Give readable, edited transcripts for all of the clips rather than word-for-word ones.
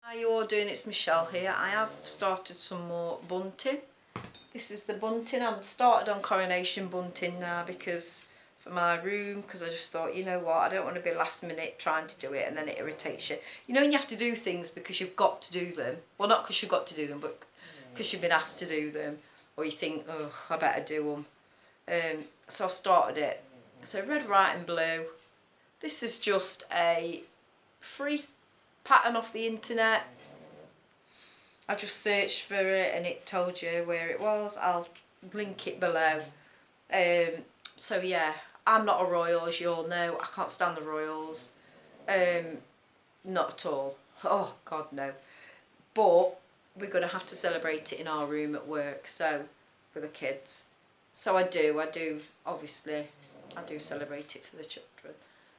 How you all doing? It's Michelle here. I have started some more bunting. This is the bunting. I'm started on Coronation bunting now because for my room, because I just thought, you know what, I don't want to be last minute trying to do it and then it irritates you. You know when you have to do things because you've got to do them. Well, not because you've got to do them, but because you've been asked to do them, or you think, oh, I better do them. So I've started it. So red, white and blue. This is just a free pattern off the internet. I just searched for it and it told you where it was. I'll link it below. So yeah, I'm not a royal, as you all know. I can't stand the royals. Not at all. Oh God, no. But we're going to have to celebrate it in our room at work, so for the kids. So I do obviously I do celebrate it for the children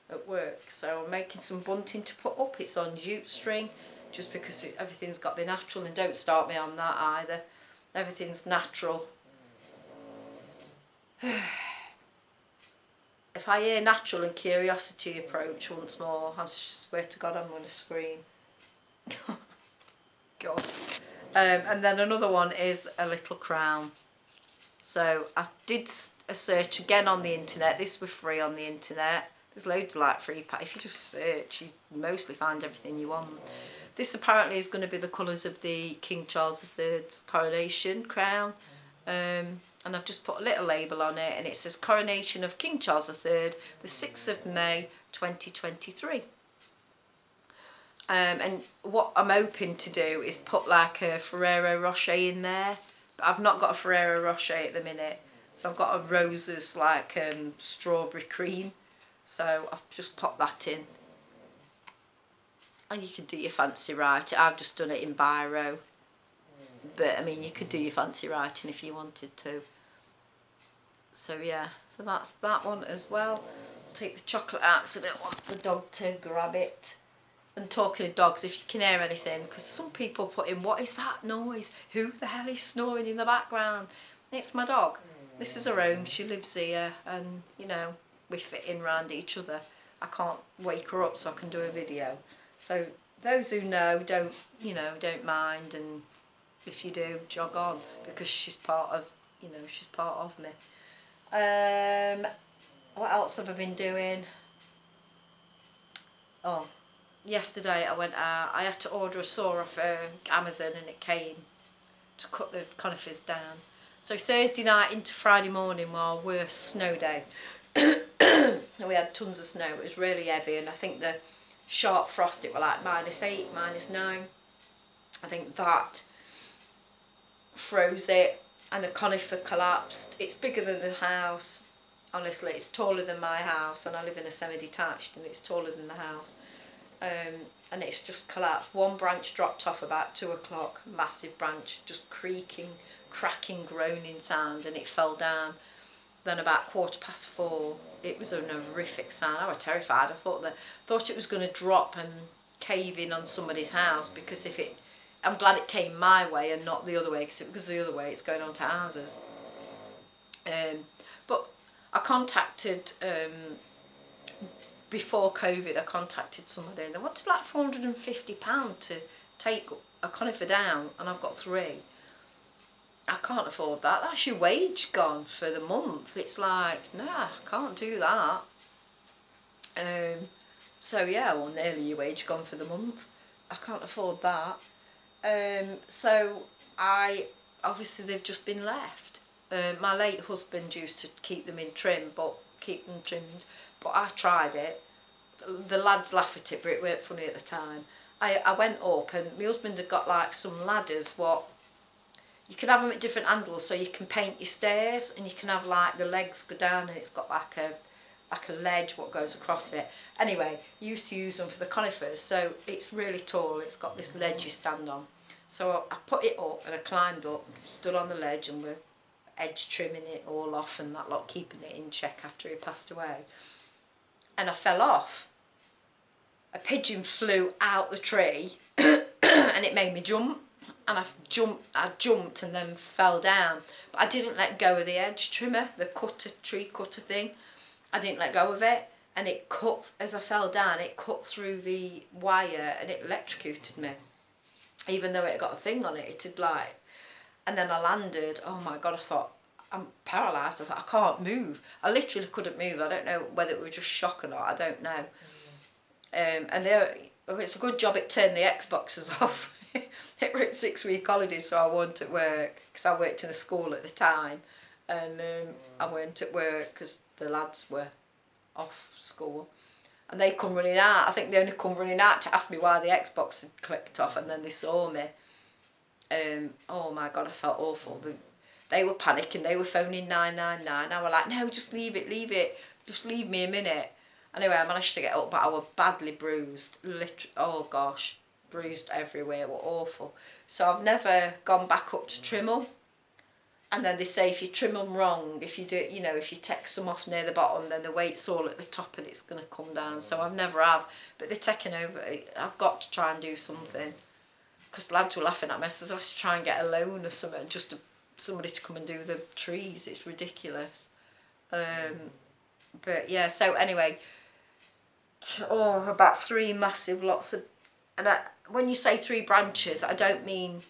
at work. So I'm making some bunting to put up. It's on jute string, just because everything's got to be natural, and don't start me on that either. Everything's natural. If I hear natural and curiosity approach once more, I swear to God I'm going to scream. God. And then another one is a little crown. So I did a search again on the internet. This was free on the internet. There's loads of like free if you just search, you mostly find everything you want. This apparently is going to be the colours of the King Charles III's coronation crown. And I've just put a little label on it and it says Coronation of King Charles III, the 6th of May 2023. And what I'm hoping to do is put like a Ferrero Rocher in there, but I've not got a Ferrero Rocher at the minute, so I've got a Rose's like strawberry cream, so I've just popped that in. And you can do your fancy writing. I've just done it in biro, but I mean you could do your fancy writing if you wanted to. So yeah, so that's that one as well. Take the chocolate out because I don't want the dog to grab it. And talking of dogs, if you can hear anything, because some people put in, what is that noise? Who the hell is snoring in the background? It's my dog. This is her home. She lives here, and you know we fit in round each other. I can't wake her up so I can do a video. So those who know, don't mind, and if you do, jog on, because she's part of me. What else have I been doing? Oh, yesterday I went out. I had to order a saw off Amazon and it came to cut the conifers down. So Thursday night into Friday morning was our worst snow day. We had tons of snow. It was really heavy, and I think the sharp frost, it was like -8, -9. I think that froze it, and the conifer collapsed. It's bigger than the house. Honestly, it's taller than my house, and I live in a semi-detached, and it's taller than the house. And it's just collapsed. One branch dropped off about 2 o'clock, massive branch, just creaking, cracking, groaning sound, and it fell down. Then about 4:15, it was an horrific sound. I was terrified. I thought it was going to drop and cave in on somebody's house, because I'm glad it came my way and not the other way, because if it goes the other way, it's going on to houses. But I contacted, before COVID, I contacted somebody and they wanted like £450 to take a conifer down, and I've got 3. I can't afford that. That's your wage gone for the month. It's like, nah, I can't do that. So yeah, well, nearly your wage gone for the month. I can't afford that. So obviously they've just been left. My late husband used to keep them trimmed, but I tried it. The lads laugh at it, but it weren't funny at the time. I went up, and my husband had got like some ladders, you can have them at different angles, so you can paint your stairs, and you can have like the legs go down, and it's got like a ledge what goes across it. Anyway, you used to use them for the conifers, so it's really tall. It's got this ledge you stand on. So I put it up, and I climbed up, stood on the ledge, and we're edge trimming it all off and that lot, keeping it in check after he passed away. And I fell off. A pigeon flew out the tree and it made me jump. And I jumped and then fell down. But I didn't let go of the edge trimmer, the tree cutter thing. I didn't let go of it, and it cut, as I fell down, it cut through the wire and it electrocuted me. even though it got a thing on it, it had like, and then I landed, oh my God, I thought, I'm paralysed. I thought, I can't move. I literally couldn't move. I don't know whether it was just shock or not, I don't know. And it's a good job it turned the Xboxes off. It was 6-week holiday, so I wasn't at work, because I worked in a school at the time, and I weren't at work because the lads were off school. And they come running out. I think they only come running out to ask me why the Xbox had clicked off, and then they saw me. Oh my God, I felt awful. They were panicking. They were phoning 999. I was like, no, just leave it. Just leave me a minute. Anyway, I managed to get up, but I was badly bruised. Oh gosh, bruised everywhere. It was awful. So I've never gone back up to trim them. And then they say if you trim them wrong, if you do, if you take some off near the bottom, then the weight's all at the top and it's going to come down. So I've never have, but they're taking over. I've got to try and do something, because lads were laughing at me. I said I should try and get a loan or something, just somebody to come and do the trees. It's ridiculous. But yeah. So anyway, about 3 massive lots of, and when you say 3 branches, I don't mean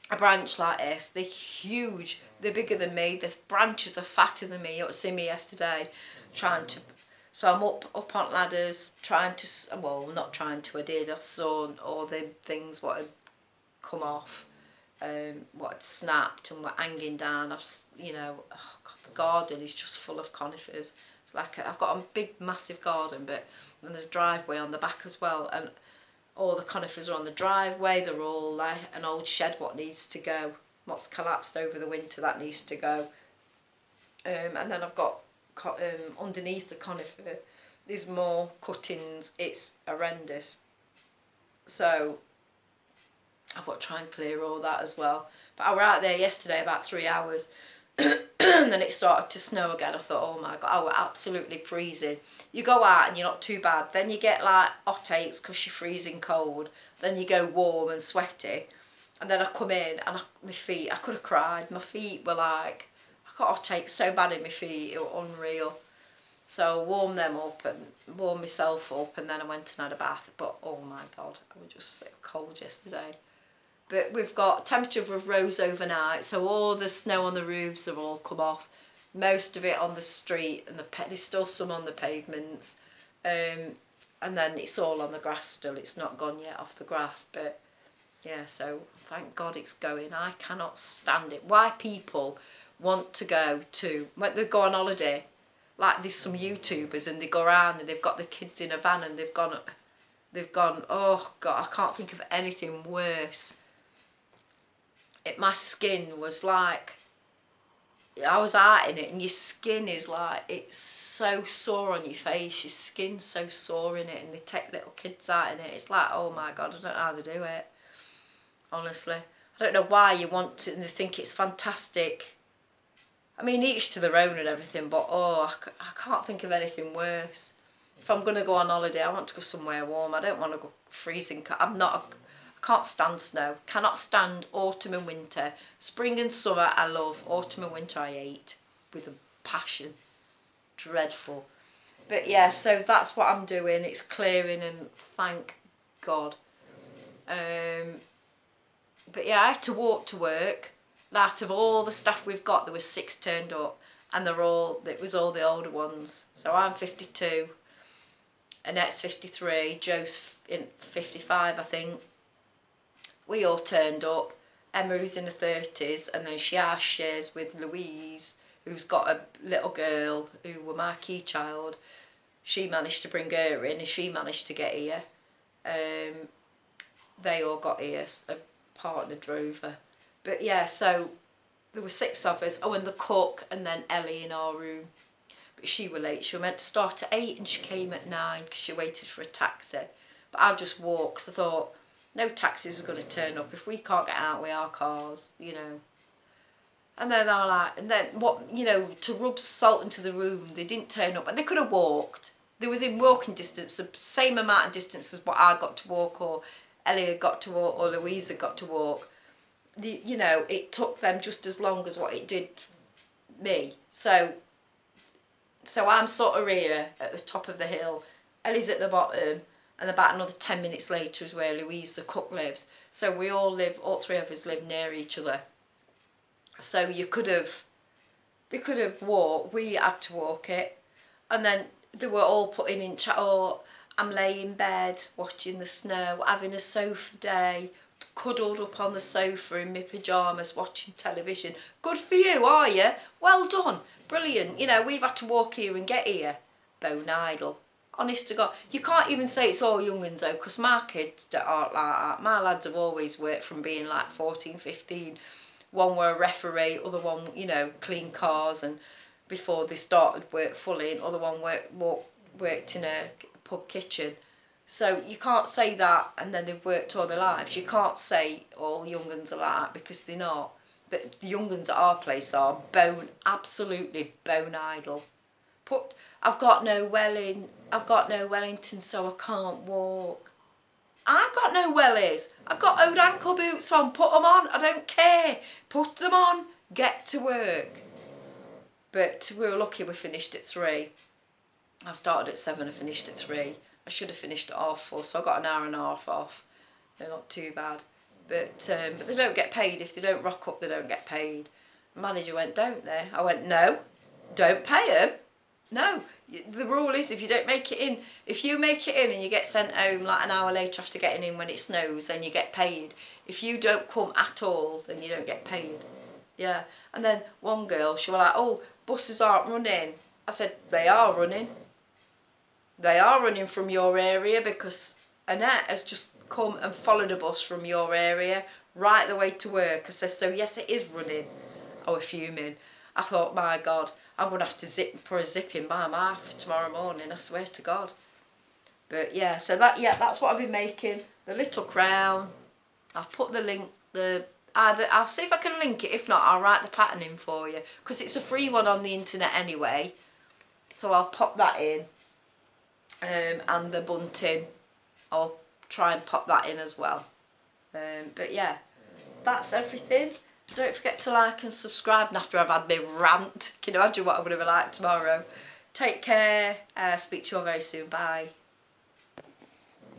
a branch like this. They're huge. They're bigger than me. The branches are fatter than me. You ought to see me yesterday trying to. So I'm up on ladders trying to. Well, not trying to. I did. I saw all the things what had come off, what had snapped and were hanging down. Oh God, the garden is just full of conifers. It's like I've got a big, massive garden, but then there's a driveway on the back as well, and all the conifers are on the driveway. They're all like an old shed what needs to go, what's collapsed over the winter, that needs to go. And then I've got underneath the conifer there's more cuttings. It's horrendous, so I've got to try and clear all that as well. But I was out there yesterday about 3 hours and then it started to snow again. I thought, oh my God, I was absolutely freezing. You go out and you're not too bad. Then you get like hot aches because you're freezing cold. Then you go warm and sweaty. And then I come in and my feet, I could have cried. My feet were like, I got hot aches so bad in my feet, it was unreal. So I warmed them up and warmed myself up, and then I went and had a bath. But oh my God, I was just so cold yesterday. But we've got temperature of rose overnight, so all the snow on the roofs have all come off. Most of it on the street, and there's still some on the pavements. And then it's all on the grass still. It's not gone yet off the grass, but yeah, so thank God it's going. I cannot stand it. Why people want to go to, when they go on holiday, like there's some YouTubers and they go around and they've got the kids in a van and they've gone, oh God, I can't think of anything worse. My skin was like, I was out in it, and your skin is like, it's so sore on your face, your skin's so sore in it, and they take little kids out in it. It's like, oh my God, I don't know how they do it, honestly. I don't know why you want to, and they think it's fantastic. I mean, each to their own and everything, but I can't think of anything worse. If I'm going to go on holiday, I want to go somewhere warm. I don't want to go freezing. I can't stand snow. Cannot stand autumn and winter. Spring and summer I love. Autumn and winter I hate with a passion. Dreadful. But yeah, so that's what I'm doing. It's clearing, and thank God. But yeah, I had to walk to work. Out of all the staff we've got, there were 6 turned up, and it was all the older ones. So I'm 52, Annette's 53, Joe's 55, I think. We all turned up. Emma, who's in her 30s, and then she shares with Louise, who's got a little girl who was my key child. She managed to bring her in, and she managed to get here. They all got here. A partner drove her. But yeah, so there were 6 of us. Oh, and the cook, and then Ellie in our room. But she was late. She was meant to start at 8 and she came at 9 because she waited for a taxi. But I just walked because I thought, no taxis are going to turn up if we can't get out with our cars, And then I like, and then what, to rub salt into the room, they didn't turn up, and they could have walked. They was in walking distance, the same amount of distance as what I got to walk, or Ellie had got to walk, or Louise had got to walk. It took them just as long as what it did me. So I'm sort of here at the top of the hill. Ellie's at the bottom. and about another 10 minutes later is where Louise the cook lives. So we all live, all three of us live near each other. So they could have walked, we had to walk it, and then they were all putting in chat, oh, I'm laying in bed, watching the snow, having a sofa day, cuddled up on the sofa in my pyjamas, watching television. Good for you, are you? Well done, brilliant. You know, we've had to walk here and get here. Bone idle. Honest to God, you can't even say it's all young'uns though, because my kids aren't like that. My lads have always worked from being like 14, 15. One were a referee, other one, you know, clean cars, and before they started work fully, and other one worked in a pub kitchen. So you can't say that, and then they've worked all their lives. You can't say all young'uns are like that, because they're not. But the young'uns at our place are absolutely bone idle. I've got no Wellington, so I can't walk. I've got no wellies. I've got old ankle boots on. Put them on. I don't care. Put them on. Get to work. But we were lucky we finished at 3. I started at 7 and finished at 3. I should have finished at 4:30, so I got an hour and a half off. They're not too bad. But they don't get paid. If they don't rock up, they don't get paid. The manager went, don't they? I went, no, don't pay them. No, the rule is if you don't make it in, if you make it in and you get sent home like an hour later after getting in when it snows, then you get paid. If you don't come at all, then you don't get paid. Yeah, and then one girl, she was like, oh, buses aren't running. I said, they are running. They are running from your area, because Annette has just come and followed a bus from your area right the way to work. I said, so yes, it is running. I was fuming. I thought, my God, I'm going to have to put a zip in my mouth tomorrow morning, I swear to God. But yeah, so that's what I've been making. The little crown. I'll put the link, I'll see if I can link it. If not, I'll write the pattern in for you, because it's a free one on the internet anyway. So I'll pop that in. And the bunting, I'll try and pop that in as well. But yeah, that's everything. Don't forget to like and subscribe. And after I've had my rant, can you imagine what I'm going to be like tomorrow? Take care. Speak to you all very soon. Bye.